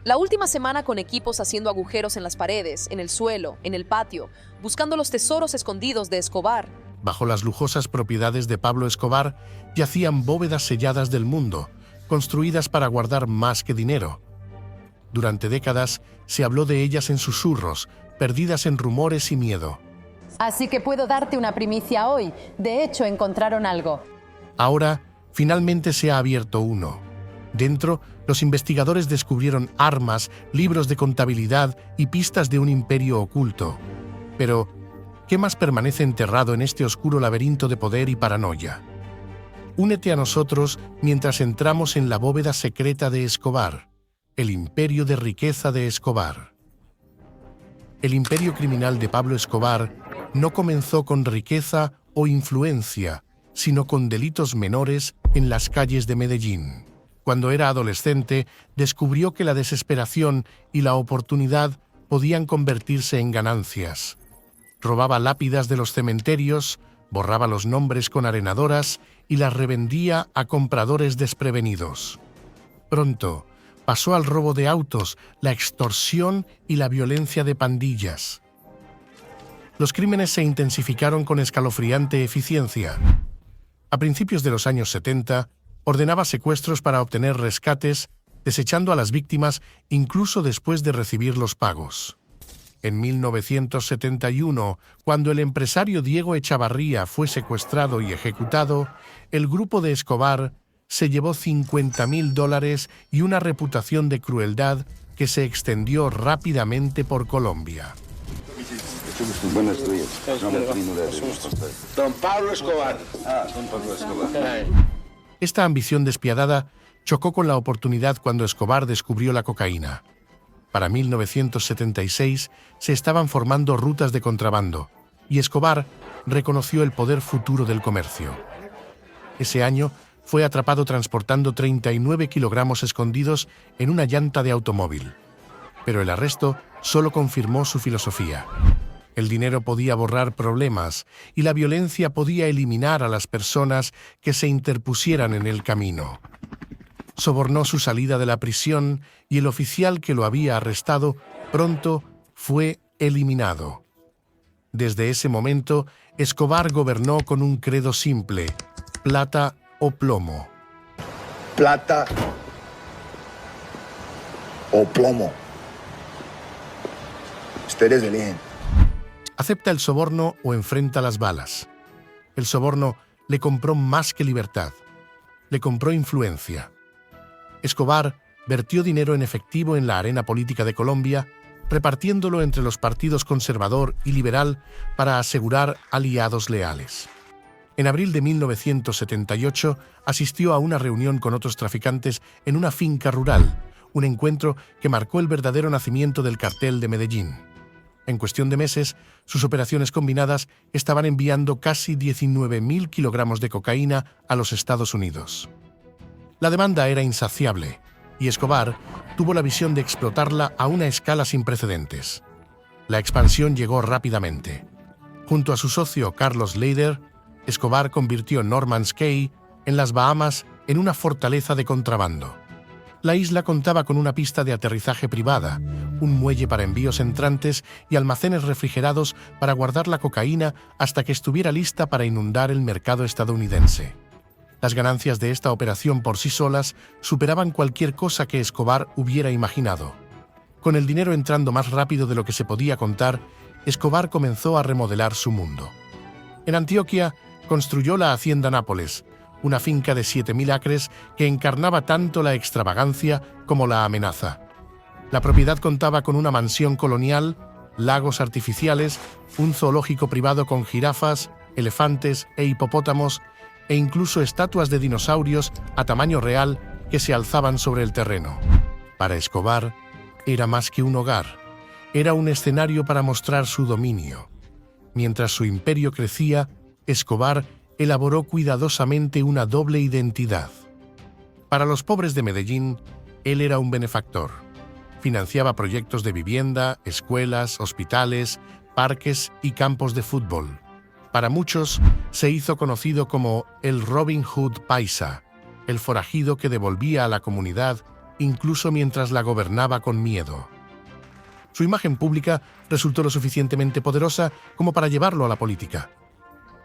La última semana con equipos haciendo agujeros en las paredes, en el suelo, en el patio, buscando los tesoros escondidos de Escobar. Bajo las lujosas propiedades de Pablo Escobar yacían bóvedas selladas del mundo, construidas para guardar más que dinero. Durante décadas se habló de ellas en susurros, perdidas en rumores y miedo. Así que puedo darte una primicia hoy. De hecho, encontraron algo. Ahora, finalmente se ha abierto uno. Dentro, los investigadores descubrieron armas, libros de contabilidad y pistas de un imperio oculto. Pero, ¿qué más permanece enterrado en este oscuro laberinto de poder y paranoia? Únete a nosotros mientras entramos en la bóveda secreta de Escobar, el imperio de riqueza de Escobar. El imperio criminal de Pablo Escobar no comenzó con riqueza o influencia, sino con delitos menores en las calles de Medellín. Cuando era adolescente, descubrió que la desesperación y la oportunidad podían convertirse en ganancias. Robaba lápidas de los cementerios, borraba los nombres con arenadoras y las revendía a compradores desprevenidos. Pronto, pasó al robo de autos, la extorsión y la violencia de pandillas. Los crímenes se intensificaron con escalofriante eficiencia. A principios de los años 70, ordenaba secuestros para obtener rescates, desechando a las víctimas incluso después de recibir los pagos. En 1971, cuando el empresario Diego Echavarría fue secuestrado y ejecutado, el grupo de Escobar se llevó $50.000 y una reputación de crueldad que se extendió rápidamente por Colombia. Buenos días. Don Pablo Escobar. Don Pablo Escobar. Esta ambición despiadada chocó con la oportunidad cuando Escobar descubrió la cocaína. Para 1976 se estaban formando rutas de contrabando y Escobar reconoció el poder futuro del comercio. Ese año fue atrapado transportando 39 kilogramos escondidos en una llanta de automóvil. Pero el arresto solo confirmó su filosofía. El dinero podía borrar problemas y la violencia podía eliminar a las personas que se interpusieran en el camino. Sobornó su salida de la prisión y el oficial que lo había arrestado pronto fue eliminado. Desde ese momento, Escobar gobernó con un credo simple: plata o plomo. Plata o plomo. Ustedes eligen. Acepta el soborno o enfrenta las balas. El soborno le compró más que libertad. Le compró influencia. Escobar vertió dinero en efectivo en la arena política de Colombia, repartiéndolo entre los partidos conservador y liberal para asegurar aliados leales. En abril de 1978 asistió a una reunión con otros traficantes en una finca rural, un encuentro que marcó el verdadero nacimiento del cartel de Medellín. En cuestión de meses, sus operaciones combinadas estaban enviando casi 19.000 kilogramos de cocaína a los Estados Unidos. La demanda era insaciable, y Escobar tuvo la visión de explotarla a una escala sin precedentes. La expansión llegó rápidamente. Junto a su socio Carlos Leider, Escobar convirtió Norman's Cay, en las Bahamas, en una fortaleza de contrabando. La isla contaba con una pista de aterrizaje privada, un muelle para envíos entrantes y almacenes refrigerados para guardar la cocaína hasta que estuviera lista para inundar el mercado estadounidense. Las ganancias de esta operación por sí solas superaban cualquier cosa que Escobar hubiera imaginado. Con el dinero entrando más rápido de lo que se podía contar, Escobar comenzó a remodelar su mundo. En Antioquia, construyó la Hacienda Nápoles, una finca de 7.000 acres que encarnaba tanto la extravagancia como la amenaza. La propiedad contaba con una mansión colonial, lagos artificiales, un zoológico privado con jirafas, elefantes e hipopótamos, e incluso estatuas de dinosaurios a tamaño real que se alzaban sobre el terreno. Para Escobar, era más que un hogar, era un escenario para mostrar su dominio. Mientras su imperio crecía, Escobar elaboró cuidadosamente una doble identidad. Para los pobres de Medellín, él era un benefactor. Financiaba proyectos de vivienda, escuelas, hospitales, parques y campos de fútbol. Para muchos, se hizo conocido como el Robin Hood paisa, el forajido que devolvía a la comunidad incluso mientras la gobernaba con miedo. Su imagen pública resultó lo suficientemente poderosa como para llevarlo a la política.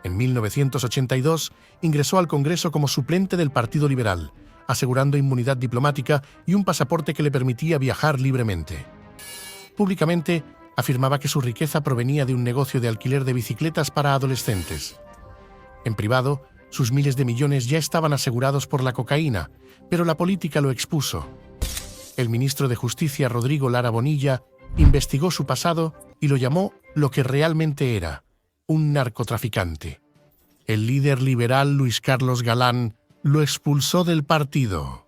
En 1982 ingresó al Congreso como suplente del Partido Liberal, asegurando inmunidad diplomática y un pasaporte que le permitía viajar libremente. Públicamente afirmaba que su riqueza provenía de un negocio de alquiler de bicicletas para adolescentes. En privado, sus miles de millones ya estaban asegurados por la cocaína, pero la política lo expuso. El ministro de Justicia, Rodrigo Lara Bonilla, investigó su pasado y lo llamó lo que realmente era, un narcotraficante. El líder liberal Luis Carlos Galán lo expulsó del partido.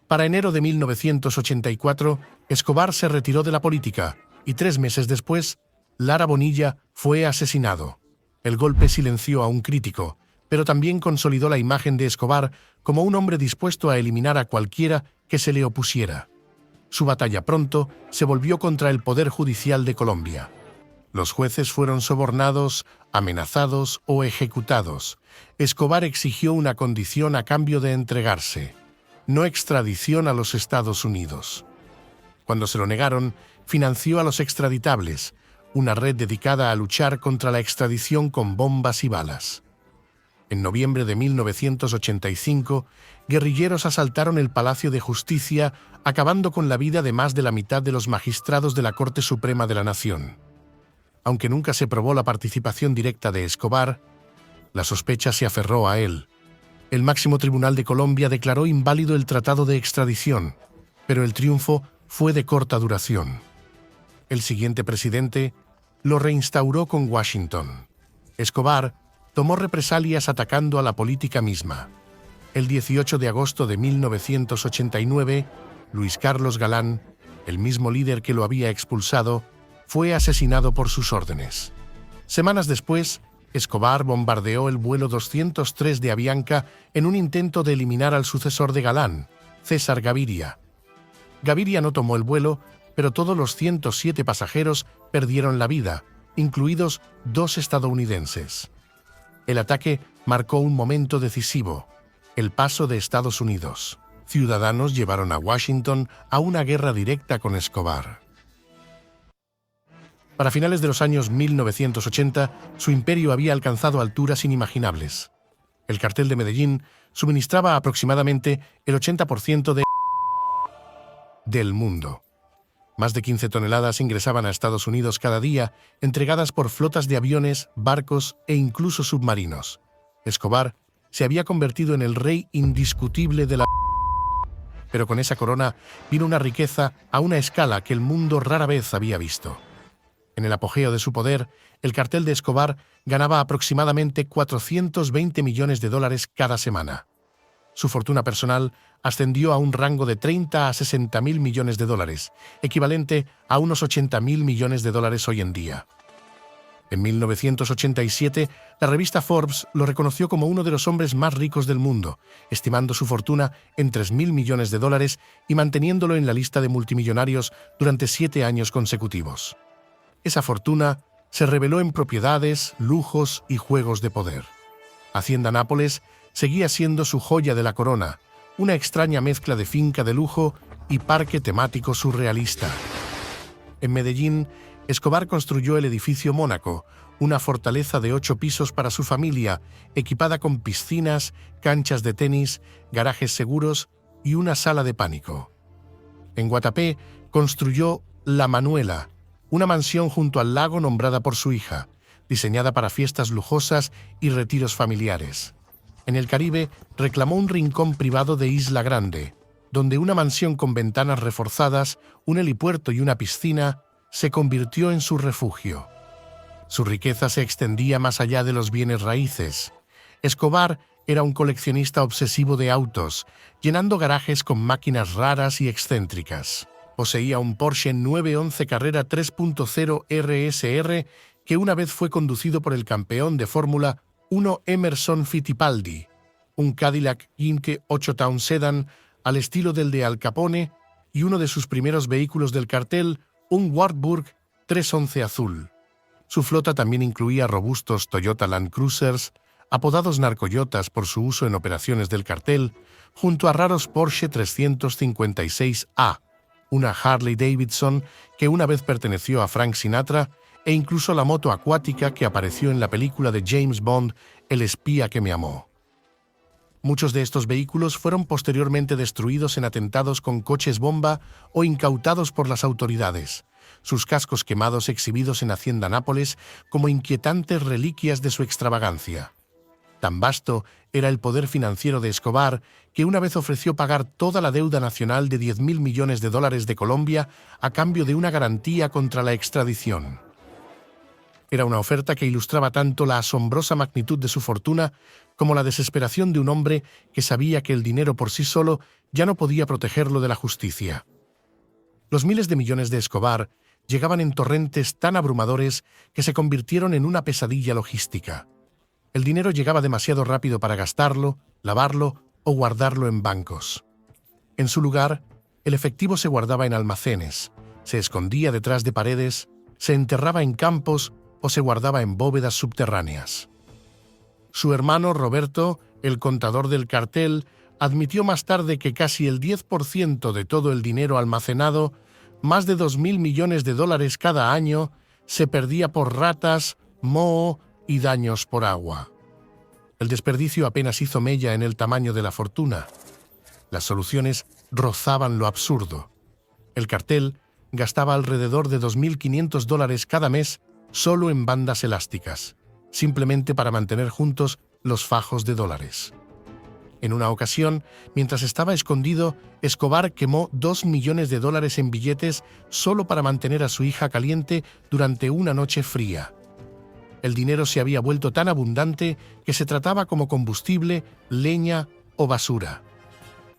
Para enero de 1984, Escobar se retiró de la política y 3 meses después, Lara Bonilla fue asesinado. El golpe silenció a un crítico, pero también consolidó la imagen de Escobar como un hombre dispuesto a eliminar a cualquiera que se le opusiera. Su batalla pronto se volvió contra el Poder Judicial de Colombia. Los jueces fueron sobornados, amenazados o ejecutados. Escobar exigió una condición a cambio de entregarse: no extradición a los Estados Unidos. Cuando se lo negaron, financió a los extraditables, una red dedicada a luchar contra la extradición con bombas y balas. En noviembre de 1985, guerrilleros asaltaron el Palacio de Justicia, acabando con la vida de más de la mitad de los magistrados de la Corte Suprema de la Nación. Aunque nunca se probó la participación directa de Escobar, la sospecha se aferró a él. El máximo tribunal de Colombia declaró inválido el tratado de extradición, pero el triunfo fue de corta duración. El siguiente presidente lo reinstauró con Washington. Escobar tomó represalias atacando a la política misma. El 18 de agosto de 1989, Luis Carlos Galán, el mismo líder que lo había expulsado, fue asesinado por sus órdenes. Semanas después, Escobar bombardeó el vuelo 203 de Avianca en un intento de eliminar al sucesor de Galán, César Gaviria. Gaviria no tomó el vuelo, pero todos los 107 pasajeros perdieron la vida, incluidos 2 estadounidenses. El ataque marcó un momento decisivo: el paso de Estados Unidos. Ciudadanos llevaron a Washington a una guerra directa con Escobar. Para finales de los años 1980, su imperio había alcanzado alturas inimaginables. El cartel de Medellín suministraba aproximadamente el 80% del mundo. Más de 15 toneladas ingresaban a Estados Unidos cada día, entregadas por flotas de aviones, barcos e incluso submarinos. Escobar se había convertido en el rey indiscutible de la... Pero con esa corona vino una riqueza a una escala que el mundo rara vez había visto. En el apogeo de su poder, el cartel de Escobar ganaba aproximadamente $420 millones cada semana. Su fortuna personal ascendió a un rango de 30 a 60 mil millones de dólares, equivalente a unos 80 mil millones de dólares hoy en día. En 1987, la revista Forbes lo reconoció como uno de los hombres más ricos del mundo, estimando su fortuna en 3.000 millones de dólares y manteniéndolo en la lista de multimillonarios durante 7 años consecutivos. Esa fortuna se reveló en propiedades, lujos y juegos de poder. Hacienda Nápoles seguía siendo su joya de la corona, una extraña mezcla de finca de lujo y parque temático surrealista. En Medellín, Escobar construyó el edificio Mónaco, una fortaleza de 8 pisos para su familia, equipada con piscinas, canchas de tenis, garajes seguros y una sala de pánico. En Guatapé construyó La Manuela, una mansión junto al lago nombrada por su hija, diseñada para fiestas lujosas y retiros familiares. En el Caribe reclamó un rincón privado de Isla Grande, donde una mansión con ventanas reforzadas, un helipuerto y una piscina se convirtió en su refugio. Su riqueza se extendía más allá de los bienes raíces. Escobar era un coleccionista obsesivo de autos, llenando garajes con máquinas raras y excéntricas. Poseía un Porsche 911 Carrera 3.0 RSR que una vez fue conducido por el campeón de Fórmula 1 Emerson Fittipaldi, un Cadillac Inque 8 Town Sedan al estilo del de Al Capone y uno de sus primeros vehículos del cartel, un Wartburg 311 azul. Su flota también incluía robustos Toyota Land Cruisers, apodados narcoyotas por su uso en operaciones del cartel, junto a raros Porsche 356A, una Harley Davidson que una vez perteneció a Frank Sinatra, e incluso la moto acuática que apareció en la película de James Bond, El espía que me amó. Muchos de estos vehículos fueron posteriormente destruidos en atentados con coches bomba o incautados por las autoridades, sus cascos quemados exhibidos en Hacienda Nápoles como inquietantes reliquias de su extravagancia. Tan vasto era el poder financiero de Escobar que una vez ofreció pagar toda la deuda nacional de $10.000 millones de Colombia a cambio de una garantía contra la extradición. Era una oferta que ilustraba tanto la asombrosa magnitud de su fortuna como la desesperación de un hombre que sabía que el dinero por sí solo ya no podía protegerlo de la justicia. Los miles de millones de Escobar llegaban en torrentes tan abrumadores que se convirtieron en una pesadilla logística. El dinero llegaba demasiado rápido para gastarlo, lavarlo o guardarlo en bancos. En su lugar, el efectivo se guardaba en almacenes, se escondía detrás de paredes, se enterraba en campos o se guardaba en bóvedas subterráneas. Su hermano Roberto, el contador del cartel, admitió más tarde que casi el 10% de todo el dinero almacenado, más de $2.000 millones cada año, se perdía por ratas, moho y daños por agua. El desperdicio apenas hizo mella en el tamaño de la fortuna. Las soluciones rozaban lo absurdo. El cartel gastaba alrededor de $2.500 cada mes solo en bandas elásticas, simplemente para mantener juntos los fajos de dólares. En una ocasión, mientras estaba escondido, Escobar quemó $2 millones en billetes solo para mantener a su hija caliente durante una noche fría. El dinero se había vuelto tan abundante que se trataba como combustible, leña o basura.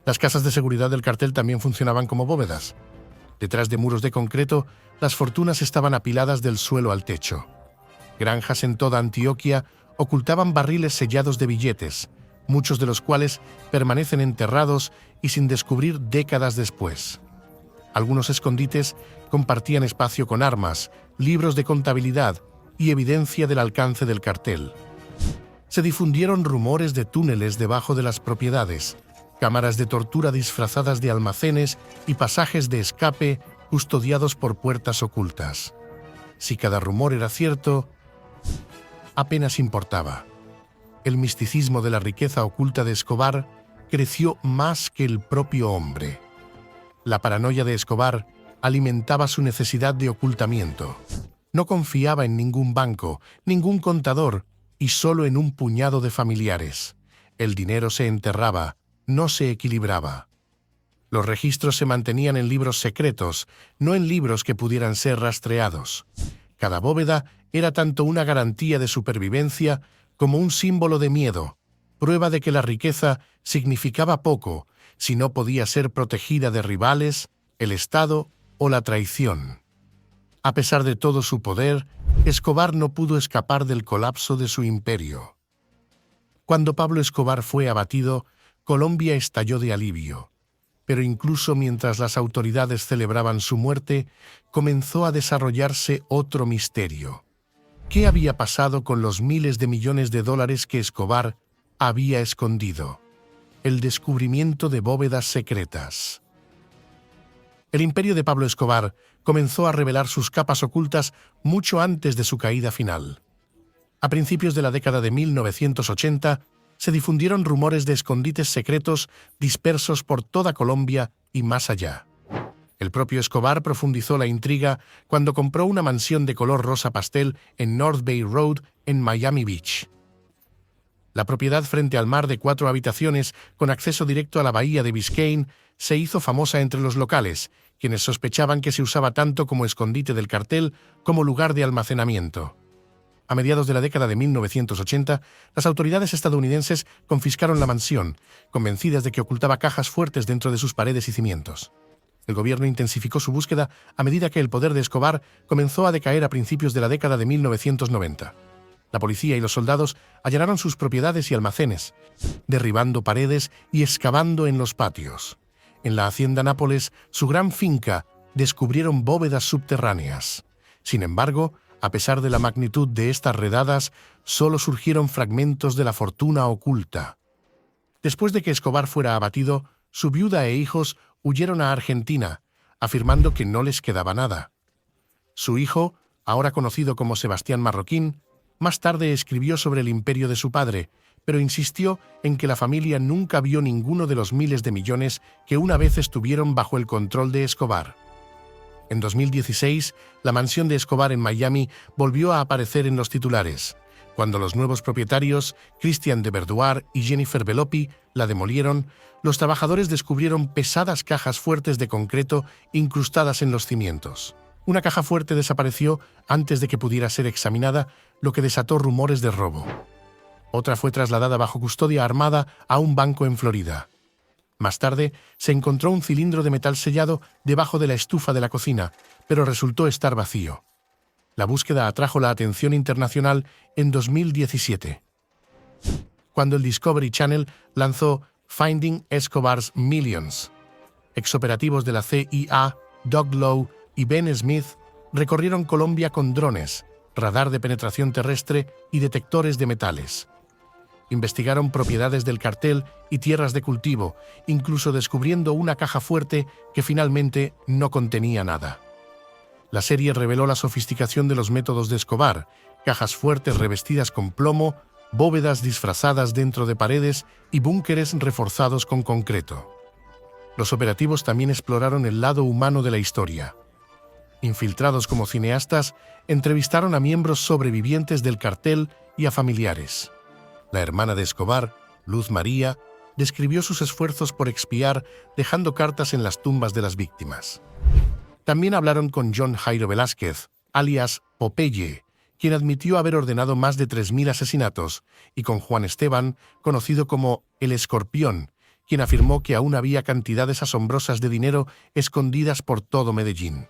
Las casas de seguridad del cartel también funcionaban como bóvedas. Detrás de muros de concreto, las fortunas estaban apiladas del suelo al techo. Granjas en toda Antioquia ocultaban barriles sellados de billetes, muchos de los cuales permanecen enterrados y sin descubrir décadas después. Algunos escondites compartían espacio con armas, libros de contabilidad y evidencia del alcance del cartel. Se difundieron rumores de túneles debajo de las propiedades, cámaras de tortura disfrazadas de almacenes y pasajes de escape custodiados por puertas ocultas. Si cada rumor era cierto, apenas importaba. El misticismo de la riqueza oculta de Escobar creció más que el propio hombre. La paranoia de Escobar alimentaba su necesidad de ocultamiento. No confiaba en ningún banco, ningún contador y solo en un puñado de familiares. El dinero se enterraba, no se equilibraba. Los registros se mantenían en libros secretos, no en libros que pudieran ser rastreados. Cada bóveda era tanto una garantía de supervivencia como un símbolo de miedo, prueba de que la riqueza significaba poco si no podía ser protegida de rivales, el Estado o la traición. A pesar de todo su poder, Escobar no pudo escapar del colapso de su imperio. Cuando Pablo Escobar fue abatido, Colombia estalló de alivio. Pero incluso mientras las autoridades celebraban su muerte, comenzó a desarrollarse otro misterio. ¿Qué había pasado con los miles de millones de dólares que Escobar había escondido? El descubrimiento de bóvedas secretas. El imperio de Pablo Escobar comenzó a revelar sus capas ocultas mucho antes de su caída final. A principios de la década de 1980, se difundieron rumores de escondites secretos dispersos por toda Colombia y más allá. El propio Escobar profundizó la intriga cuando compró una mansión de color rosa pastel en North Bay Road, en Miami Beach. La propiedad frente al mar de 4 habitaciones con acceso directo a la bahía de Biscayne se hizo famosa entre los locales, quienes sospechaban que se usaba tanto como escondite del cartel como lugar de almacenamiento. A mediados de la década de 1980, las autoridades estadounidenses confiscaron la mansión, convencidas de que ocultaba cajas fuertes dentro de sus paredes y cimientos. El gobierno intensificó su búsqueda a medida que el poder de Escobar comenzó a decaer a principios de la década de 1990. La policía y los soldados allanaron sus propiedades y almacenes, derribando paredes y excavando en los patios. En la Hacienda Nápoles, su gran finca, descubrieron bóvedas subterráneas. Sin embargo, A pesar de la magnitud de estas redadas, solo surgieron fragmentos de la fortuna oculta. Después de que Escobar fuera abatido, su viuda e hijos huyeron a Argentina, afirmando que no les quedaba nada. Su hijo, ahora conocido como Sebastián Marroquín, más tarde escribió sobre el imperio de su padre, pero insistió en que la familia nunca vio ninguno de los miles de millones que una vez estuvieron bajo el control de Escobar. En 2016, la mansión de Escobar en Miami volvió a aparecer en los titulares. Cuando los nuevos propietarios, Christian de Verduard y Jennifer Belopi, la demolieron, los trabajadores descubrieron pesadas cajas fuertes de concreto incrustadas en los cimientos. Una caja fuerte desapareció antes de que pudiera ser examinada, lo que desató rumores de robo. Otra fue trasladada bajo custodia armada a un banco en Florida. Más tarde, se encontró un cilindro de metal sellado debajo de la estufa de la cocina, pero resultó estar vacío. La búsqueda atrajo la atención internacional en 2017, cuando el Discovery Channel lanzó Finding Escobar's Millions. Exoperativos de la CIA, Doug Lowe y Ben Smith recorrieron Colombia con drones, radar de penetración terrestre y detectores de metales. Investigaron propiedades del cartel y tierras de cultivo, incluso descubriendo una caja fuerte que finalmente no contenía nada. La serie reveló la sofisticación de los métodos de Escobar: cajas fuertes revestidas con plomo, bóvedas disfrazadas dentro de paredes y búnkeres reforzados con concreto. Los operativos también exploraron el lado humano de la historia. Infiltrados como cineastas, entrevistaron a miembros sobrevivientes del cartel y a familiares. La hermana de Escobar, Luz María, describió sus esfuerzos por expiar, dejando cartas en las tumbas de las víctimas. También hablaron con John Jairo Velázquez, alias Popeye, quien admitió haber ordenado más de 3.000 asesinatos, y con Juan Esteban, conocido como El Escorpión, quien afirmó que aún había cantidades asombrosas de dinero escondidas por todo Medellín.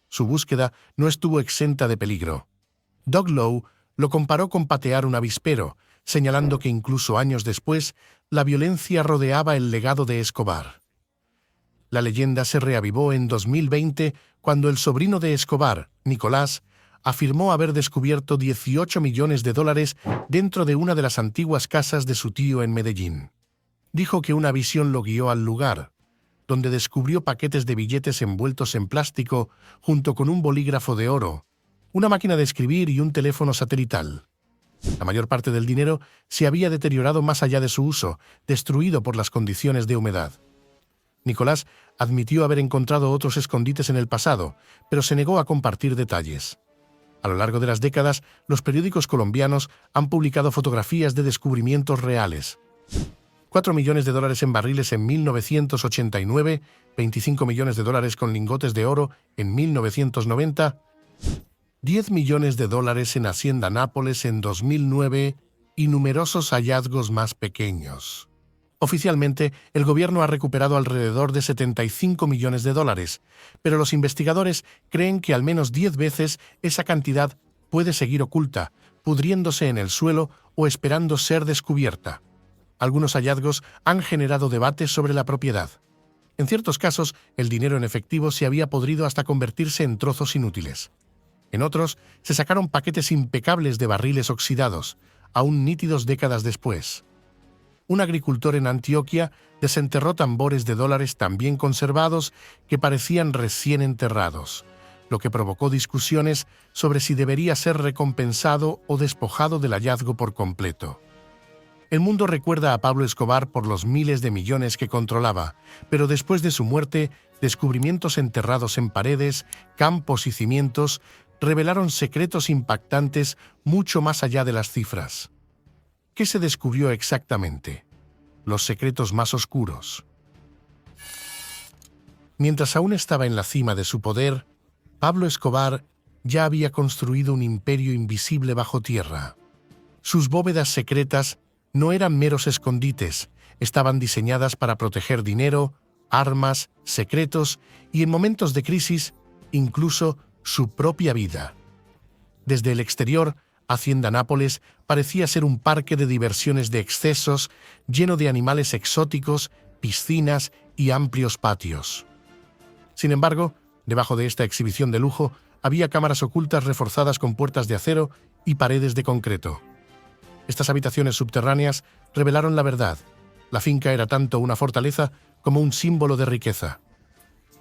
Su búsqueda no estuvo exenta de peligro. Doug Lowe lo comparó con patear un avispero, señalando que incluso años después, la violencia rodeaba el legado de Escobar. La leyenda se reavivó en 2020 cuando el sobrino de Escobar, Nicolás, afirmó haber descubierto $18 millones dentro de una de las antiguas casas de su tío en Medellín. Dijo que una visión lo guió al lugar, donde descubrió paquetes de billetes envueltos en plástico junto con un bolígrafo de oro, una máquina de escribir y un teléfono satelital. La mayor parte del dinero se había deteriorado más allá de su uso, destruido por las condiciones de humedad. Nicolás admitió haber encontrado otros escondites en el pasado, pero se negó a compartir detalles. A lo largo de las décadas, los periódicos colombianos han publicado fotografías de descubrimientos reales. $4 millones en barriles en 1989, $25 millones con lingotes de oro en 1990, $10 millones en Hacienda Nápoles en 2009 y numerosos hallazgos más pequeños. Oficialmente, el gobierno ha recuperado alrededor de $75 millones, pero los investigadores creen que al menos 10 veces esa cantidad puede seguir oculta, pudriéndose en el suelo o esperando ser descubierta. Algunos hallazgos han generado debates sobre la propiedad. En ciertos casos, el dinero en efectivo se había podrido hasta convertirse en trozos inútiles. En otros, se sacaron paquetes impecables de barriles oxidados, aún nítidos décadas después. Un agricultor en Antioquia desenterró tambores de dólares tan bien conservados que parecían recién enterrados, lo que provocó discusiones sobre si debería ser recompensado o despojado del hallazgo por completo. El mundo recuerda a Pablo Escobar por los miles de millones que controlaba, pero después de su muerte, descubrimientos enterrados en paredes, campos y cimientos revelaron secretos impactantes mucho más allá de las cifras. ¿Qué se descubrió exactamente? Los secretos más oscuros. Mientras aún estaba en la cima de su poder, Pablo Escobar ya había construido un imperio invisible bajo tierra. Sus bóvedas secretas no eran meros escondites, estaban diseñadas para proteger dinero, armas, secretos y en momentos de crisis, incluso su propia vida. Desde el exterior, Hacienda Nápoles parecía ser un parque de diversiones de excesos, lleno de animales exóticos, piscinas y amplios patios. Sin embargo, Debajo de esta exhibición de lujo había cámaras ocultas reforzadas con puertas de acero y paredes de concreto. Estas habitaciones subterráneas revelaron la verdad. La finca era tanto una fortaleza como un símbolo de riqueza.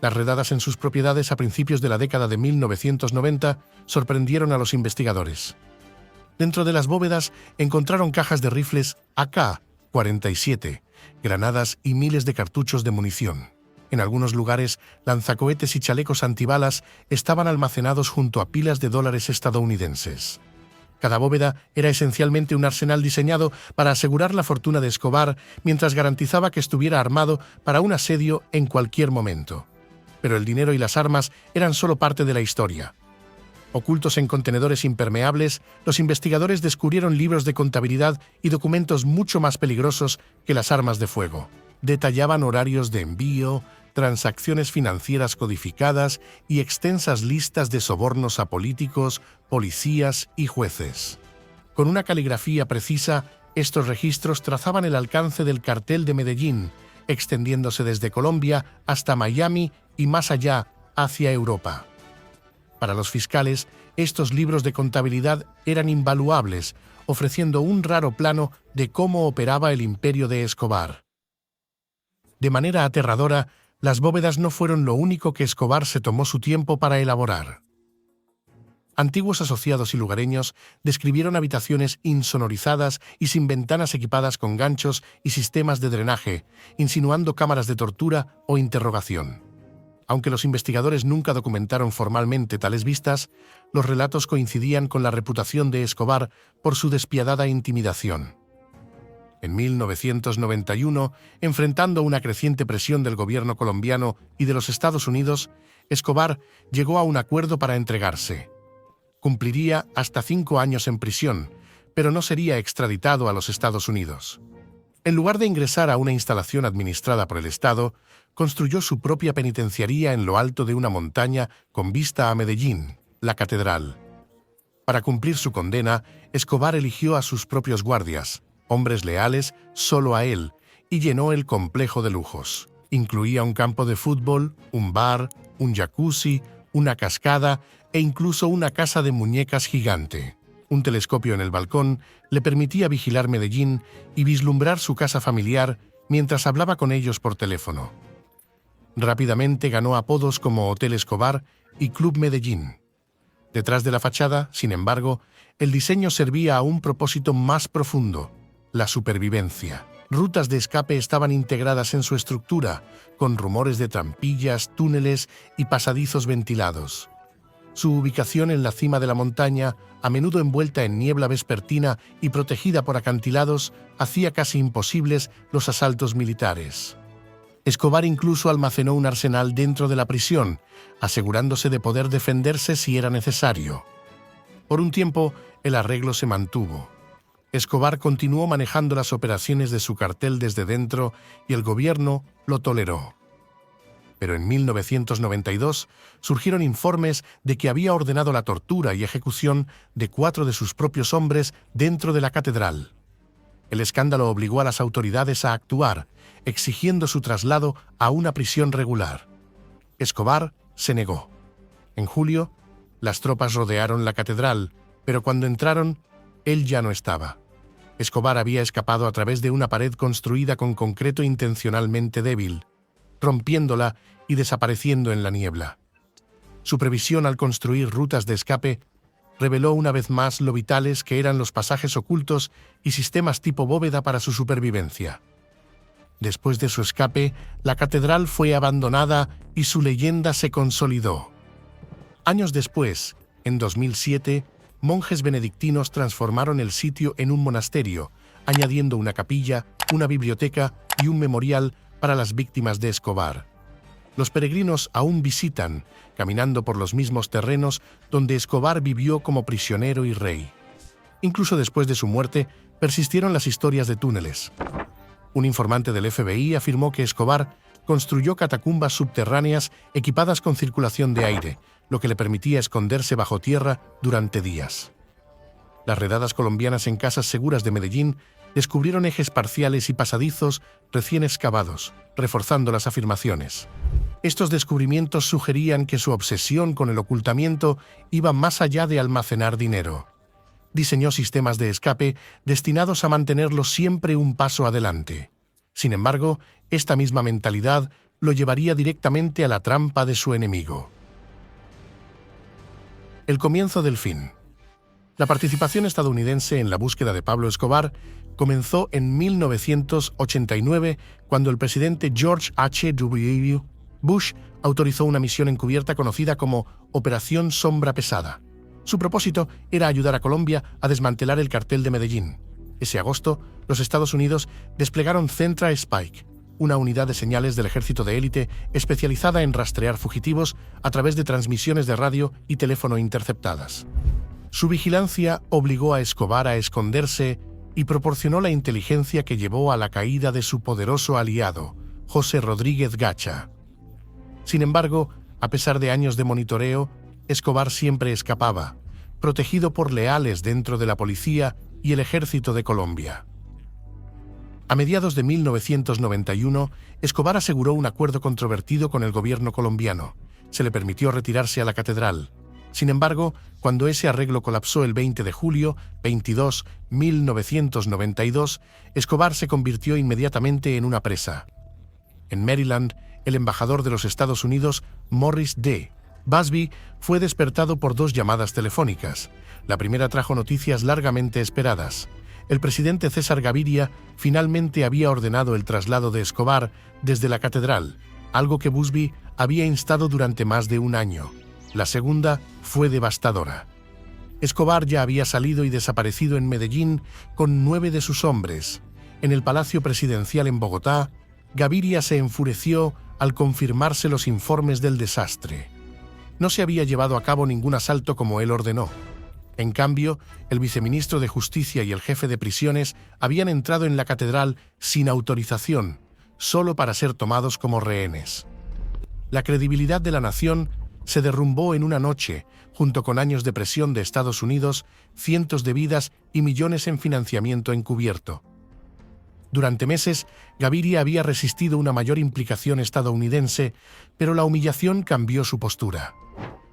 Las redadas en sus propiedades a principios de la década de 1990 sorprendieron a los investigadores. Dentro de las bóvedas encontraron cajas de rifles AK-47, granadas y miles de cartuchos de munición. En algunos lugares, lanzacohetes y chalecos antibalas estaban almacenados junto a pilas de dólares estadounidenses. Cada bóveda era esencialmente un arsenal diseñado para asegurar la fortuna de Escobar mientras garantizaba que estuviera armado para un asedio en cualquier momento. Pero el dinero y las armas eran solo parte de la historia. Ocultos en contenedores impermeables, los investigadores descubrieron libros de contabilidad y documentos mucho más peligrosos que las armas de fuego. Detallaban horarios de envío, transacciones financieras codificadas y extensas listas de sobornos a políticos, policías y jueces. Con una caligrafía precisa, estos registros trazaban el alcance del cartel de Medellín, extendiéndose desde Colombia hasta Miami y más allá hacia Europa. Para los fiscales, estos libros de contabilidad eran invaluables, ofreciendo un raro plano de cómo operaba el imperio de Escobar. De manera aterradora, las bóvedas no fueron lo único que Escobar se tomó su tiempo para elaborar. Antiguos asociados y lugareños describieron habitaciones insonorizadas y sin ventanas equipadas con ganchos y sistemas de drenaje, insinuando cámaras de tortura o interrogación. Aunque los investigadores nunca documentaron formalmente tales vistas, los relatos coincidían con la reputación de Escobar por su despiadada intimidación. En 1991, enfrentando una creciente presión del gobierno colombiano y de los Estados Unidos, Escobar llegó a un acuerdo para entregarse. Cumpliría hasta 5 años en prisión, pero no sería extraditado a los Estados Unidos. En lugar de ingresar a una instalación administrada por el Estado, construyó su propia penitenciaría en lo alto de una montaña con vista a Medellín, la catedral. Para cumplir su condena, Escobar eligió a sus propios guardias, hombres leales solo a él, y llenó el complejo de lujos. Incluía un campo de fútbol, un bar, un jacuzzi, una cascada e incluso una casa de muñecas gigante. Un telescopio en el balcón le permitía vigilar Medellín y vislumbrar su casa familiar mientras hablaba con ellos por teléfono. Rápidamente ganó apodos como Hotel Escobar y Club Medellín. Detrás de la fachada, sin embargo, el diseño servía a un propósito más profundo: la supervivencia. Rutas de escape estaban integradas en su estructura, con rumores de trampillas, túneles y pasadizos ventilados. Su ubicación en la cima de la montaña, a menudo envuelta en niebla vespertina y protegida por acantilados, hacía casi imposibles los asaltos militares. Escobar incluso almacenó un arsenal dentro de la prisión, asegurándose de poder defenderse si era necesario. Por un tiempo, el arreglo se mantuvo. Escobar continuó manejando las operaciones de su cartel desde dentro y el gobierno lo toleró. Pero en 1992 surgieron informes de que había ordenado la tortura y ejecución de 4 de sus propios hombres dentro de la catedral. El escándalo obligó a las autoridades a actuar, exigiendo su traslado a una prisión regular. Escobar se negó. En julio, las tropas rodearon la catedral, pero cuando entraron, él ya no estaba. Escobar había escapado a través de una pared construida con concreto intencionalmente débil, rompiéndola y desapareciendo en la niebla. Su previsión al construir rutas de escape reveló una vez más lo vitales que eran los pasajes ocultos y sistemas tipo bóveda para su supervivencia. Después de su escape, la catedral fue abandonada y su leyenda se consolidó. Años después, en 2007, monjes benedictinos transformaron el sitio en un monasterio, añadiendo una capilla, una biblioteca y un memorial para las víctimas de Escobar. Los peregrinos aún visitan, caminando por los mismos terrenos donde Escobar vivió como prisionero y rey. Incluso después de su muerte, persistieron las historias de túneles. Un informante del FBI afirmó que Escobar construyó catacumbas subterráneas equipadas con circulación de aire, lo que le permitía esconderse bajo tierra durante días. Las redadas colombianas en casas seguras de Medellín descubrieron ejes parciales y pasadizos recién excavados, reforzando las afirmaciones. Estos descubrimientos sugerían que su obsesión con el ocultamiento iba más allá de almacenar dinero. Diseñó sistemas de escape destinados a mantenerlo siempre un paso adelante. Sin embargo, esta misma mentalidad lo llevaría directamente a la trampa de su enemigo. El comienzo del fin. La participación estadounidense en la búsqueda de Pablo Escobar comenzó en 1989, cuando el presidente George H.W. Bush autorizó una misión encubierta conocida como Operación Sombra Pesada. Su propósito era ayudar a Colombia a desmantelar el cartel de Medellín. Ese agosto, los Estados Unidos desplegaron Centra Spike, una unidad de señales del ejército de élite especializada en rastrear fugitivos a través de transmisiones de radio y teléfono interceptadas. Su vigilancia obligó a Escobar a esconderse y proporcionó la inteligencia que llevó a la caída de su poderoso aliado, José Rodríguez Gacha. Sin embargo, a pesar de años de monitoreo, Escobar siempre escapaba, protegido por leales dentro de la policía y el ejército de Colombia. A mediados de 1991, Escobar aseguró un acuerdo controvertido con el gobierno colombiano. Se le permitió retirarse a la catedral. Sin embargo, cuando ese arreglo colapsó el 20 de julio, 1992, Escobar se convirtió inmediatamente en una presa. En Maryland, el embajador de los Estados Unidos, Morris D. Busby, fue despertado por 2 llamadas telefónicas. La primera trajo noticias largamente esperadas. El presidente César Gaviria finalmente había ordenado el traslado de Escobar desde la catedral, algo que Busby había instado durante más de un año. La segunda fue devastadora. Escobar ya había salido y desaparecido en Medellín con 9 de sus hombres. En el Palacio Presidencial en Bogotá, Gaviria se enfureció al confirmarse los informes del desastre. No se había llevado a cabo ningún asalto como él ordenó. En cambio, el viceministro de Justicia y el jefe de prisiones habían entrado en la catedral sin autorización, solo para ser tomados como rehenes. La credibilidad de la nación se derrumbó en una noche, junto con años de presión de Estados Unidos, cientos de vidas y millones en financiamiento encubierto. Durante meses, Gaviria había resistido una mayor implicación estadounidense, pero la humillación cambió su postura.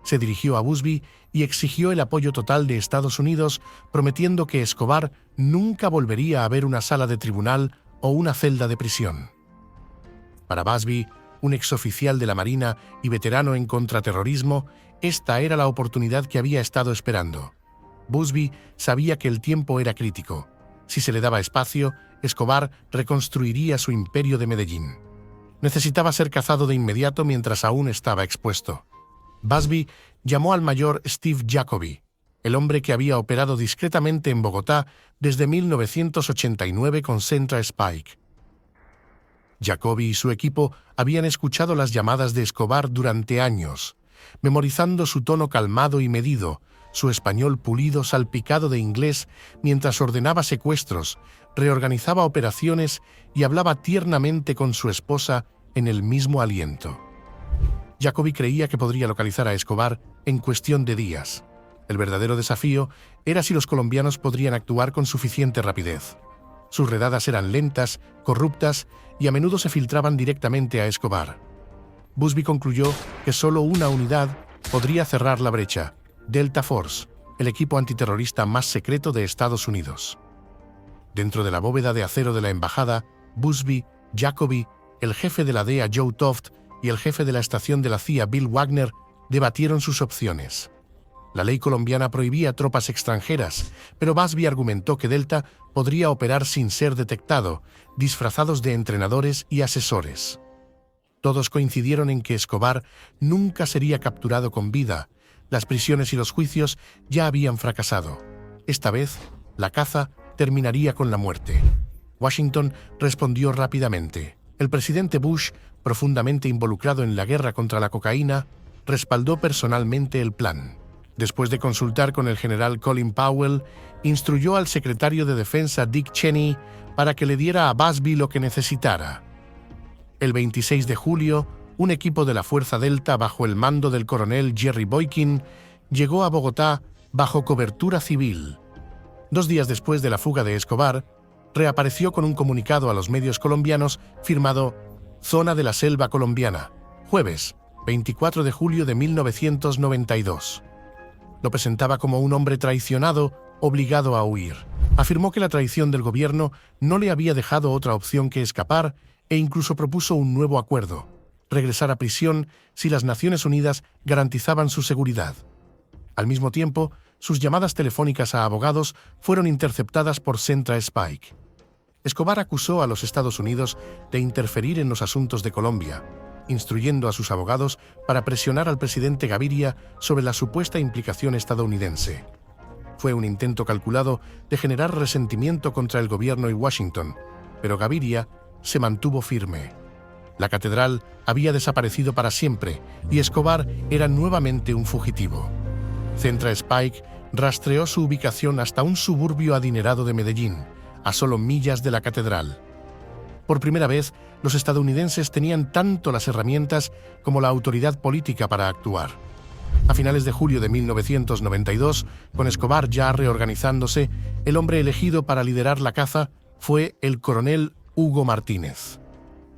Se dirigió a Busby y exigió el apoyo total de Estados Unidos, prometiendo que Escobar nunca volvería a ver una sala de tribunal o una celda de prisión. Para Busby, un exoficial de la Marina y veterano en contraterrorismo, esta era la oportunidad que había estado esperando. Busby sabía que el tiempo era crítico. Si se le daba espacio, Escobar reconstruiría su imperio de Medellín. Necesitaba ser cazado de inmediato mientras aún estaba expuesto. Busby llamó al mayor Steve Jacoby, el hombre que había operado discretamente en Bogotá desde 1989 con Centra Spike. Jacoby y su equipo habían escuchado las llamadas de Escobar durante años, memorizando su tono calmado y medido, su español pulido salpicado de inglés mientras ordenaba secuestros, reorganizaba operaciones y hablaba tiernamente con su esposa en el mismo aliento. Jacoby creía que podría localizar a Escobar en cuestión de días. El verdadero desafío era si los colombianos podrían actuar con suficiente rapidez. Sus redadas eran lentas, corruptas y a menudo se filtraban directamente a Escobar. Busby concluyó que solo una unidad podría cerrar la brecha: Delta Force, el equipo antiterrorista más secreto de Estados Unidos. Dentro de la bóveda de acero de la embajada, Busby, Jacoby, el jefe de la DEA Joe Toft y el jefe de la estación de la CIA Bill Wagner debatieron sus opciones. La ley colombiana prohibía tropas extranjeras, pero Busby argumentó que Delta podría operar sin ser detectado, disfrazados de entrenadores y asesores. Todos coincidieron en que Escobar nunca sería capturado con vida. Las prisiones y los juicios ya habían fracasado. Esta vez, la caza terminaría con la muerte. Washington respondió rápidamente. El presidente Bush, profundamente involucrado en la guerra contra la cocaína, respaldó personalmente el plan. Después de consultar con el general Colin Powell, instruyó al secretario de Defensa Dick Cheney para que le diera a Busby lo que necesitara. El 26 de julio, un equipo de la Fuerza Delta bajo el mando del coronel Jerry Boykin llegó a Bogotá bajo cobertura civil. 2 días después de la fuga de Escobar, reapareció con un comunicado a los medios colombianos firmado Zona de la Selva Colombiana, jueves 24 de julio de 1992. Lo presentaba como un hombre traicionado, obligado a huir. Afirmó que la traición del gobierno no le había dejado otra opción que escapar e incluso propuso un nuevo acuerdo: regresar a prisión si las Naciones Unidas garantizaban su seguridad. Al mismo tiempo, sus llamadas telefónicas a abogados fueron interceptadas por Centra Spike. Escobar acusó a los Estados Unidos de interferir en los asuntos de Colombia, instruyendo a sus abogados para presionar al presidente Gaviria sobre la supuesta implicación estadounidense. Fue un intento calculado de generar resentimiento contra el gobierno y Washington, pero Gaviria se mantuvo firme. La catedral había desaparecido para siempre y Escobar era nuevamente un fugitivo. Centra Spike rastreó su ubicación hasta un suburbio adinerado de Medellín, a solo millas de la catedral. Por primera vez, los estadounidenses tenían tanto las herramientas como la autoridad política para actuar. A finales de julio de 1992, con Escobar ya reorganizándose, el hombre elegido para liderar la caza fue el coronel Hugo Martínez.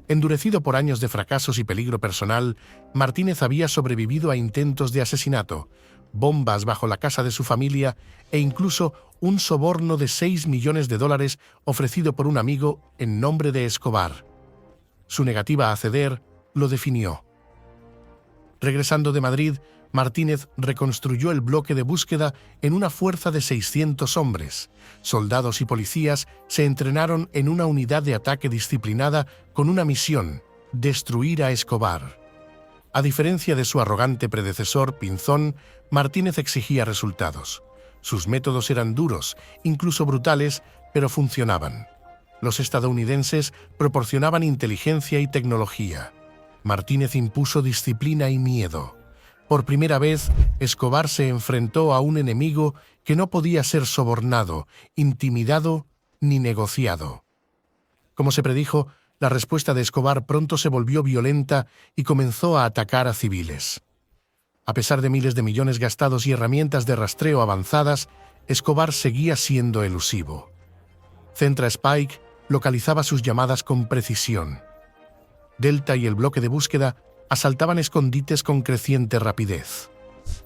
Endurecido por años de fracasos y peligro personal, Martínez había sobrevivido a intentos de asesinato, bombas bajo la casa de su familia e incluso un soborno de $6 millones ofrecido por un amigo en nombre de Escobar. Su negativa a ceder lo definió. Regresando de Madrid, Martínez reconstruyó el bloque de búsqueda en una fuerza de 600 hombres. Soldados y policías se entrenaron en una unidad de ataque disciplinada con una misión: destruir a Escobar. A diferencia de su arrogante predecesor, Pinzón, Martínez exigía resultados. Sus métodos eran duros, incluso brutales, pero funcionaban. Los estadounidenses proporcionaban inteligencia y tecnología. Martínez impuso disciplina y miedo. Por primera vez, Escobar se enfrentó a un enemigo que no podía ser sobornado, intimidado ni negociado. Como se predijo, la respuesta de Escobar pronto se volvió violenta y comenzó a atacar a civiles. A pesar de miles de millones gastados y herramientas de rastreo avanzadas, Escobar seguía siendo elusivo. Centra Spike localizaba sus llamadas con precisión. Delta y el bloque de búsqueda asaltaban escondites con creciente rapidez.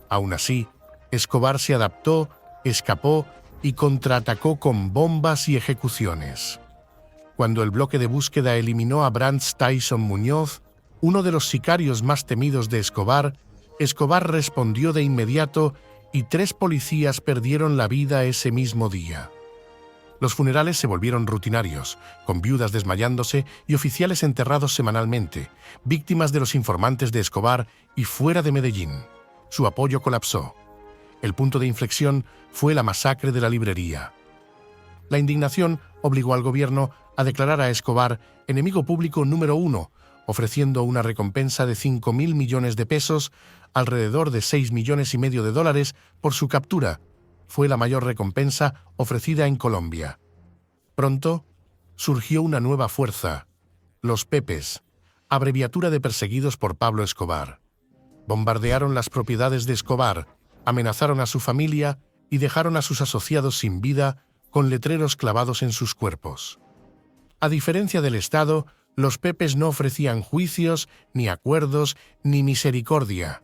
Aún así, Escobar se adaptó, escapó y contraatacó con bombas y ejecuciones. Cuando el bloque de búsqueda eliminó a Brands Tyson Muñoz, uno de los sicarios más temidos de Escobar, Escobar respondió de inmediato y 3 policías perdieron la vida ese mismo día. Los funerales se volvieron rutinarios, con viudas desmayándose y oficiales enterrados semanalmente, víctimas de los informantes de Escobar y fuera de Medellín. Su apoyo colapsó. El punto de inflexión fue la masacre de la librería. La indignación obligó al gobierno a declarar a Escobar enemigo público número 1, ofreciendo una recompensa de $5.000 millones, alrededor de $6,5 millones por su captura. Fue la mayor recompensa ofrecida en Colombia. Pronto surgió una nueva fuerza, los Pepes, abreviatura de perseguidos por Pablo Escobar. Bombardearon las propiedades de Escobar, amenazaron a su familia y dejaron a sus asociados sin vida con letreros clavados en sus cuerpos. A diferencia del Estado, los Pepes no ofrecían juicios, ni acuerdos, ni misericordia.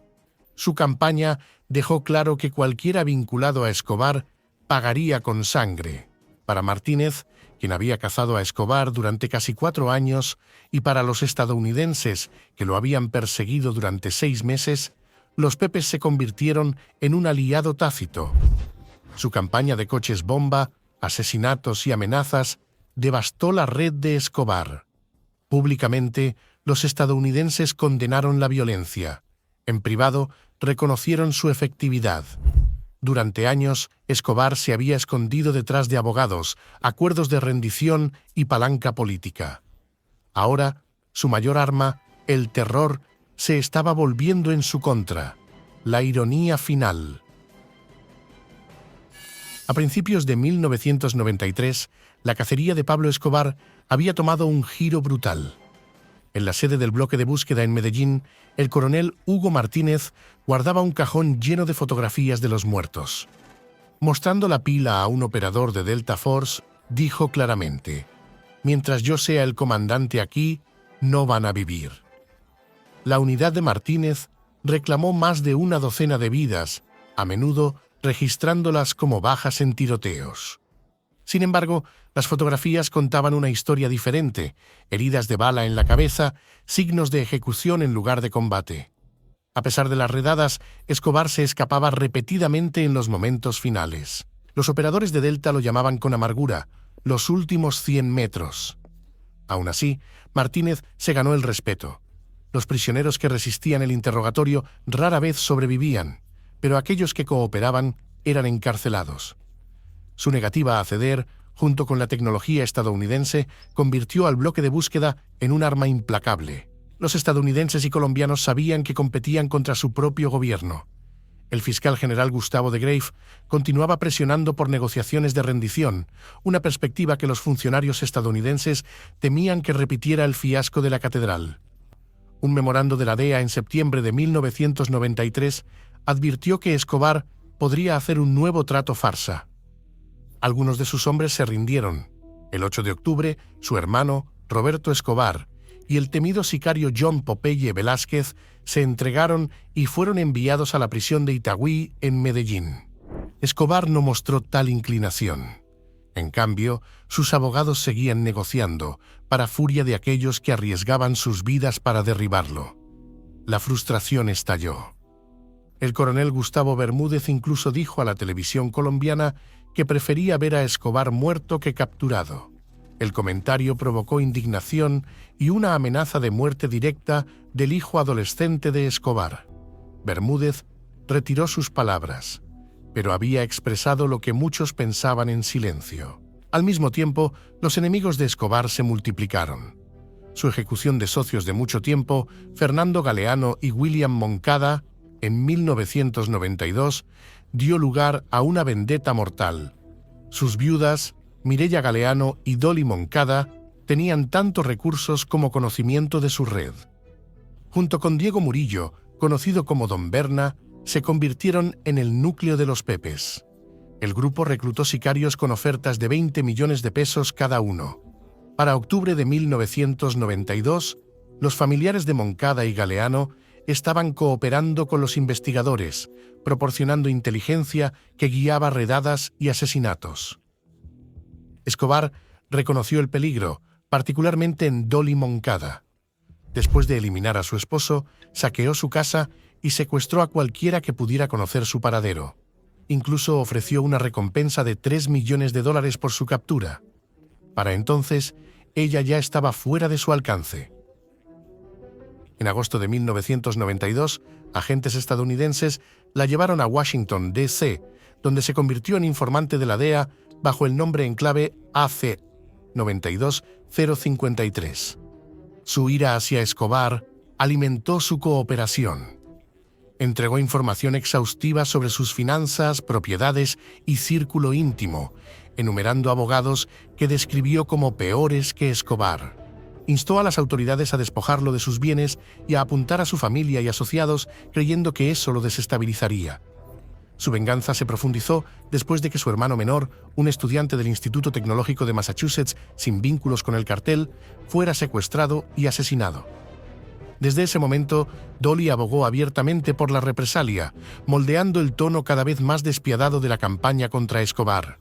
Su campaña dejó claro que cualquiera vinculado a Escobar pagaría con sangre. Para Martínez, quien había cazado a Escobar durante casi 4 años, y para los estadounidenses, que lo habían perseguido durante 6 meses, los Pepes se convirtieron en un aliado tácito. Su campaña de coches bomba, asesinatos y amenazas devastó la red de Escobar. Públicamente, los estadounidenses condenaron la violencia. En privado, reconocieron su efectividad. Durante años, Escobar se había escondido detrás de abogados, acuerdos de rendición y palanca política. Ahora, su mayor arma, el terror, se estaba volviendo en su contra. La ironía final. A principios de 1993, la cacería de Pablo Escobar había tomado un giro brutal. En la sede del bloque de búsqueda en Medellín, el coronel Hugo Martínez guardaba un cajón lleno de fotografías de los muertos. Mostrando la pila a un operador de Delta Force, dijo claramente: «Mientras yo sea el comandante aquí, no van a vivir». La unidad de Martínez reclamó más de una docena de vidas, a menudo registrándolas como bajas en tiroteos. Sin embargo, las fotografías contaban una historia diferente: heridas de bala en la cabeza, signos de ejecución en lugar de combate. A pesar de las redadas, Escobar se escapaba repetidamente en los momentos finales. Los operadores de Delta lo llamaban con amargura «los últimos 100 metros». Aún así, Martínez se ganó el respeto. Los prisioneros que resistían el interrogatorio rara vez sobrevivían, pero aquellos que cooperaban eran encarcelados. Su negativa a ceder, junto con la tecnología estadounidense, convirtió al bloque de búsqueda en un arma implacable. Los estadounidenses y colombianos sabían que competían contra su propio gobierno. El fiscal general Gustavo de Greiff continuaba presionando por negociaciones de rendición, una perspectiva que los funcionarios estadounidenses temían que repitiera el fiasco de la catedral. Un memorando de la DEA en septiembre de 1993 advirtió que Escobar podría hacer un nuevo trato farsa. Algunos de sus hombres se rindieron. El 8 de octubre, su hermano, Roberto Escobar, y el temido sicario John Popeye Velázquez se entregaron y fueron enviados a la prisión de Itagüí, en Medellín. Escobar no mostró tal inclinación. En cambio, sus abogados seguían negociando, para furia de aquellos que arriesgaban sus vidas para derribarlo. La frustración estalló. El coronel Gustavo Bermúdez incluso dijo a la televisión colombiana que prefería ver a Escobar muerto que capturado. El comentario provocó indignación y una amenaza de muerte directa del hijo adolescente de Escobar. Bermúdez retiró sus palabras, pero había expresado lo que muchos pensaban en silencio. Al mismo tiempo, los enemigos de Escobar se multiplicaron. Su ejecución de socios de mucho tiempo, Fernando Galeano y William Moncada, en 1992, dio lugar a una vendetta mortal. Sus viudas, Mireya Galeano y Dolly Moncada, tenían tanto recursos como conocimiento de su red. Junto con Diego Murillo, conocido como Don Berna, se convirtieron en el núcleo de los Pepes. El grupo reclutó sicarios con ofertas de 20 millones de pesos cada uno. Para octubre de 1992, los familiares de Moncada y Galeano estaban cooperando con los investigadores, proporcionando inteligencia que guiaba redadas y asesinatos. Escobar reconoció el peligro, particularmente en Dolly Moncada. Después de eliminar a su esposo, saqueó su casa y secuestró a cualquiera que pudiera conocer su paradero. Incluso ofreció una recompensa de $3 millones por su captura. Para entonces, ella ya estaba fuera de su alcance. En agosto de 1992, agentes estadounidenses la llevaron a Washington, D.C., donde se convirtió en informante de la DEA bajo el nombre en clave AC 92053. Su ira hacia Escobar alimentó su cooperación. Entregó información exhaustiva sobre sus finanzas, propiedades y círculo íntimo, enumerando abogados que describió como peores que Escobar. Instó a las autoridades a despojarlo de sus bienes y a apuntar a su familia y asociados, creyendo que eso lo desestabilizaría. Su venganza se profundizó después de que su hermano menor, un estudiante del Instituto Tecnológico de Massachusetts sin vínculos con el cartel, fuera secuestrado y asesinado. Desde ese momento, Dolly abogó abiertamente por la represalia, moldeando el tono cada vez más despiadado de la campaña contra Escobar.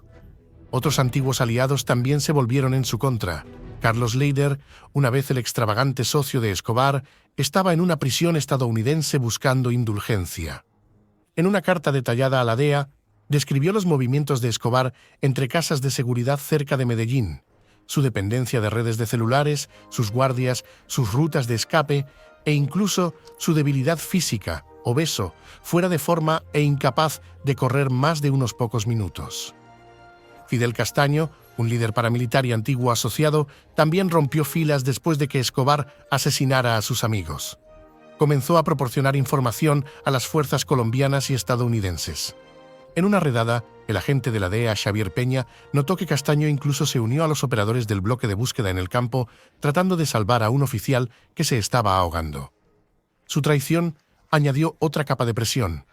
Otros antiguos aliados también se volvieron en su contra. Carlos Leider, una vez el extravagante socio de Escobar, estaba en una prisión estadounidense buscando indulgencia. En una carta detallada a la DEA, describió los movimientos de Escobar entre casas de seguridad cerca de Medellín, su dependencia de redes de celulares, sus guardias, sus rutas de escape e incluso su debilidad física, obeso, fuera de forma e incapaz de correr más de unos pocos minutos. Fidel Castaño, un líder paramilitar y antiguo asociado, también rompió filas después de que Escobar asesinara a sus amigos. Comenzó a proporcionar información a las fuerzas colombianas y estadounidenses. En una redada, el agente de la DEA, Xavier Peña, notó que Castaño incluso se unió a los operadores del bloque de búsqueda en el campo, tratando de salvar a un oficial que se estaba ahogando. Su traición añadió otra capa de presión.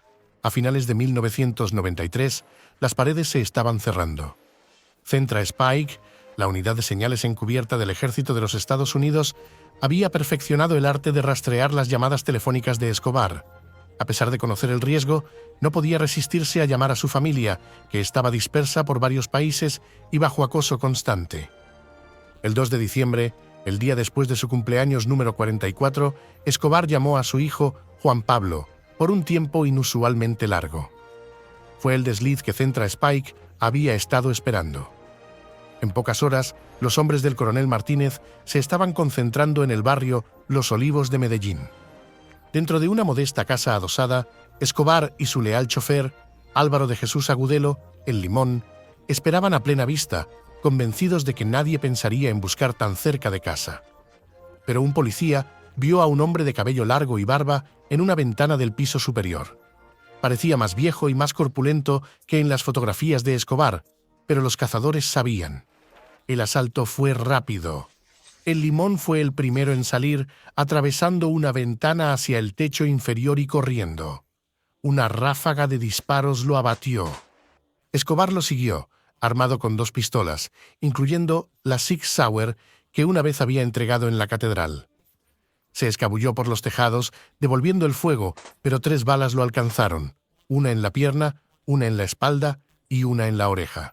A finales de 1993, las paredes se estaban cerrando. Centra Spike, la unidad de señales encubierta del ejército de los Estados Unidos, había perfeccionado el arte de rastrear las llamadas telefónicas de Escobar. A pesar de conocer el riesgo, no podía resistirse a llamar a su familia, que estaba dispersa por varios países y bajo acoso constante. El 2 de diciembre, el día después de su cumpleaños número 44, Escobar llamó a su hijo, Juan Pablo, por un tiempo inusualmente largo. Fue el desliz que Centra Spike había estado esperando. En pocas horas, los hombres del coronel Martínez se estaban concentrando en el barrio Los Olivos de Medellín. Dentro de una modesta casa adosada, Escobar y su leal chofer, Álvaro de Jesús Agudelo, el Limón, esperaban a plena vista, convencidos de que nadie pensaría en buscar tan cerca de casa. Pero un policía vio a un hombre de cabello largo y barba en una ventana del piso superior. Parecía más viejo y más corpulento que en las fotografías de Escobar, pero los cazadores sabían. El asalto fue rápido. El Limón fue el primero en salir, atravesando una ventana hacia el techo inferior y corriendo. Una ráfaga de disparos lo abatió. Escobar lo siguió, armado con 2 pistolas, incluyendo la Sig Sauer que una vez había entregado en la catedral. Se escabulló por los tejados, devolviendo el fuego, pero 3 balas lo alcanzaron, una en la pierna, una en la espalda y una en la oreja.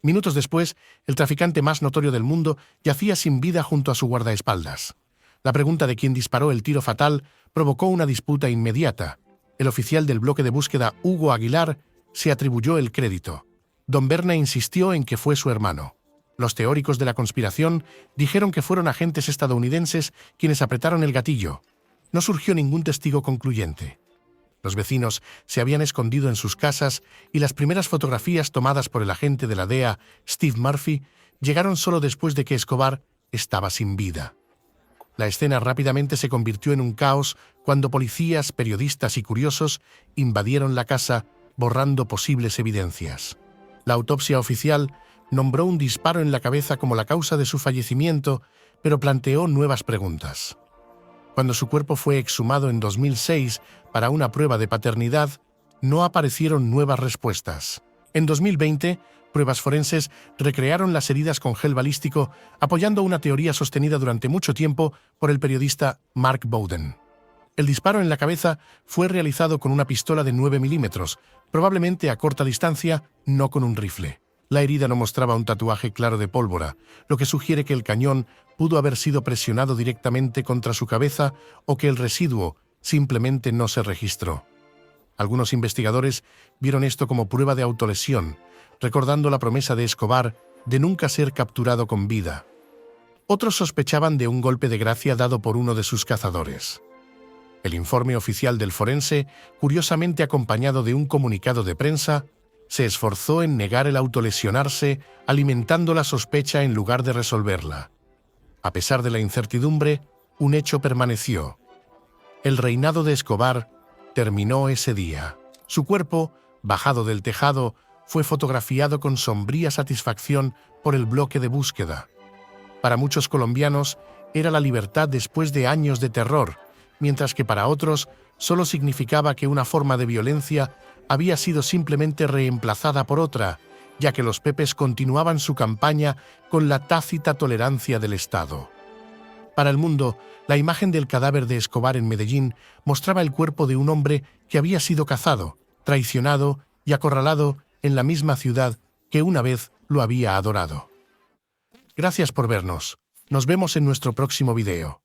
Minutos después, el traficante más notorio del mundo yacía sin vida junto a su guardaespaldas. La pregunta de quién disparó el tiro fatal provocó una disputa inmediata. El oficial del bloque de búsqueda, Hugo Aguilar, se atribuyó el crédito. Don Berna insistió en que fue su hermano. Los teóricos de la conspiración dijeron que fueron agentes estadounidenses quienes apretaron el gatillo. No surgió ningún testigo concluyente. Los vecinos se habían escondido en sus casas y las primeras fotografías tomadas por el agente de la DEA, Steve Murphy, llegaron solo después de que Escobar estaba sin vida. La escena rápidamente se convirtió en un caos cuando policías, periodistas y curiosos invadieron la casa, borrando posibles evidencias. La autopsia oficial nombró un disparo en la cabeza como la causa de su fallecimiento, pero planteó nuevas preguntas. Cuando su cuerpo fue exhumado en 2006 para una prueba de paternidad, no aparecieron nuevas respuestas. En 2020, pruebas forenses recrearon las heridas con gel balístico, apoyando una teoría sostenida durante mucho tiempo por el periodista Mark Bowden. El disparo en la cabeza fue realizado con una pistola de 9 milímetros, probablemente a corta distancia, no con un rifle. La herida no mostraba un tatuaje claro de pólvora, lo que sugiere que el cañón pudo haber sido presionado directamente contra su cabeza o que el residuo simplemente no se registró. Algunos investigadores vieron esto como prueba de autolesión, recordando la promesa de Escobar de nunca ser capturado con vida. Otros sospechaban de un golpe de gracia dado por uno de sus cazadores. El informe oficial del forense, curiosamente acompañado de un comunicado de prensa, se esforzó en negar el autolesionarse, alimentando la sospecha en lugar de resolverla. A pesar de la incertidumbre, un hecho permaneció. El reinado de Escobar terminó ese día. Su cuerpo, bajado del tejado, fue fotografiado con sombría satisfacción por el bloque de búsqueda. Para muchos colombianos, era la libertad después de años de terror, mientras que para otros solo significaba que una forma de violencia había sido simplemente reemplazada por otra, ya que los Pepes continuaban su campaña con la tácita tolerancia del Estado. Para el mundo, la imagen del cadáver de Escobar en Medellín mostraba el cuerpo de un hombre que había sido cazado, traicionado y acorralado en la misma ciudad que una vez lo había adorado. Gracias por vernos. Nos vemos en nuestro próximo video.